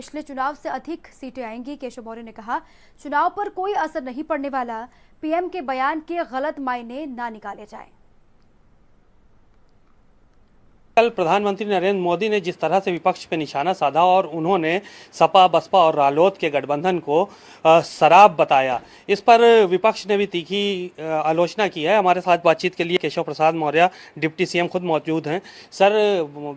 पिछले चुनाव से अधिक सीटें आएंगी। केशव मौर्य ने कहा, चुनाव पर कोई असर नहीं पड़ने वाला। पीएम के बयान के गलत मायने ना निकाले जाएं। कल प्रधानमंत्री नरेंद्र मोदी ने जिस तरह से विपक्ष पे निशाना साधा और उन्होंने सपा बसपा और रालोद के गठबंधन को शराब बताया, इस पर विपक्ष ने भी तीखी आलोचना की है। हमारे साथ बातचीत के लिए केशव प्रसाद मौर्य डिप्टी सीएम खुद मौजूद हैं। सर,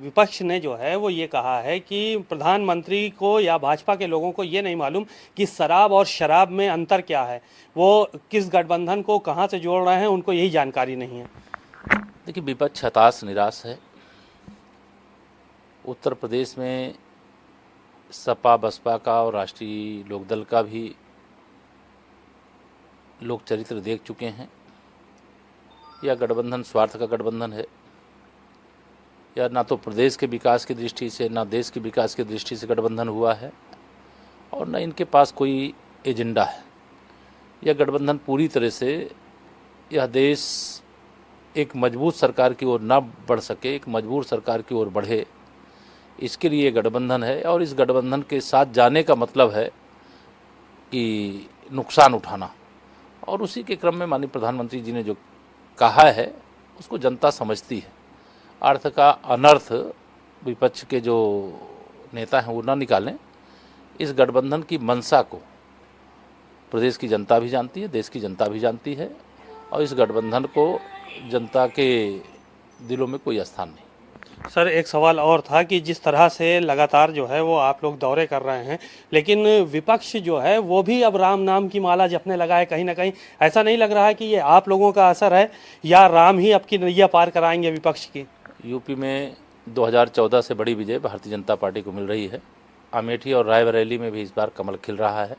विपक्ष ने जो है वो ये कहा है कि प्रधानमंत्री को या भाजपा के लोगों को ये नहीं मालूम कि शराब और शराब में अंतर क्या है, वो किस गठबंधन को कहाँ से जोड़ रहे हैं, उनको यही जानकारी नहीं है। देखिए, विपक्ष हताश निराश है। उत्तर प्रदेश में सपा बसपा का और राष्ट्रीय लोकदल का भी लोक चरित्र देख चुके हैं। यह गठबंधन स्वार्थ का गठबंधन है, या ना तो प्रदेश के विकास की दृष्टि से ना देश के विकास की दृष्टि से गठबंधन हुआ है, और न इनके पास कोई एजेंडा है। यह गठबंधन पूरी तरह से यह देश एक मजबूत सरकार की ओर ना बढ़ सके, एक मजबूर सरकार की ओर बढ़े, इसके लिए गठबंधन है। और इस गठबंधन के साथ जाने का मतलब है कि नुकसान उठाना, और उसी के क्रम में माननीय प्रधानमंत्री जी ने जो कहा है उसको जनता समझती है। अर्थ का अनर्थ विपक्ष के जो नेता हैं वो ना निकालें। इस गठबंधन की मंशा को प्रदेश की जनता भी जानती है, देश की जनता भी जानती है, और इस गठबंधन को जनता के दिलों में कोई स्थान नहीं। सर, एक सवाल और था कि जिस तरह से लगातार जो है वो आप लोग दौरे कर रहे हैं, लेकिन विपक्ष जो है वो भी अब राम नाम की माला जपने लगा है। कहीं ना कहीं ऐसा नहीं लग रहा है कि ये आप लोगों का असर है, या राम ही अब की नैया पार कराएंगे विपक्ष की? यूपी में 2014 से बड़ी विजय भारतीय जनता पार्टी को मिल रही है। अमेठी और रायबरेली में भी इस बार कमल खिल रहा है।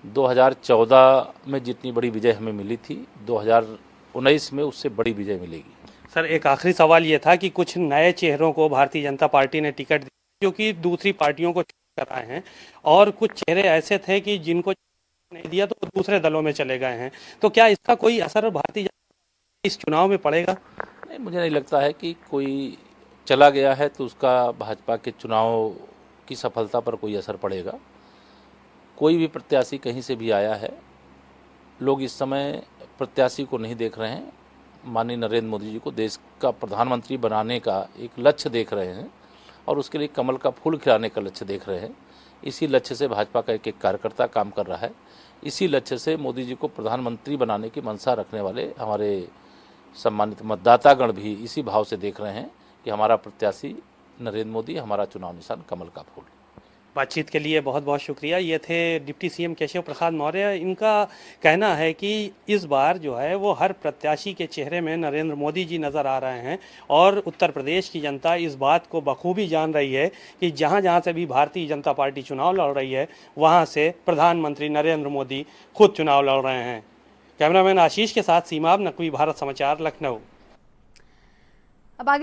2014 में जितनी बड़ी विजय हमें मिली थी, 2019 में उससे बड़ी विजय मिलेगी। सर, एक आखिरी सवाल ये था कि कुछ नए चेहरों को भारतीय जनता पार्टी ने टिकट दी जो कि दूसरी पार्टियों को कराए हैं, और कुछ चेहरे ऐसे थे कि जिनको नहीं दिया तो दूसरे दलों में चले गए हैं। तो क्या इसका कोई असर भारतीय जनता पार्टी इस चुनाव में पड़ेगा? नहीं, मुझे नहीं लगता है कि कोई चला गया है तो उसका भाजपा के चुनाव की सफलता पर कोई असर पड़ेगा। कोई भी प्रत्याशी कहीं से भी आया है, लोग इस समय प्रत्याशी को नहीं देख रहे हैं, माननीय नरेंद्र मोदी जी को देश का प्रधानमंत्री बनाने का एक लक्ष्य देख रहे हैं, और उसके लिए कमल का फूल खिलाने का लक्ष्य देख रहे हैं। इसी लक्ष्य से भाजपा का एक एक कार्यकर्ता काम कर रहा है। इसी लक्ष्य से मोदी जी को प्रधानमंत्री बनाने की मंशा रखने वाले हमारे सम्मानित मतदातागण भी इसी भाव से देख रहे हैं कि हमारा प्रत्याशी नरेंद्र मोदी, हमारा चुनाव निशान कमल का फूल। बातचीत के लिए बहुत बहुत शुक्रिया। ये थे डिप्टी सीएम केशव प्रसाद मौर्य। इनका कहना है कि इस बार जो है वो हर प्रत्याशी के चेहरे में नरेंद्र मोदी जी नज़र आ रहे हैं, और उत्तर प्रदेश की जनता इस बात को बखूबी जान रही है कि जहां जहां से भी भारतीय जनता पार्टी चुनाव लड़ रही है, वहां से प्रधानमंत्री नरेंद्र मोदी खुद चुनाव लड़ रहे हैं। कैमरामैन आशीष के साथ सीमा, नकवी, भारत समाचार, लखनऊ। अब आगे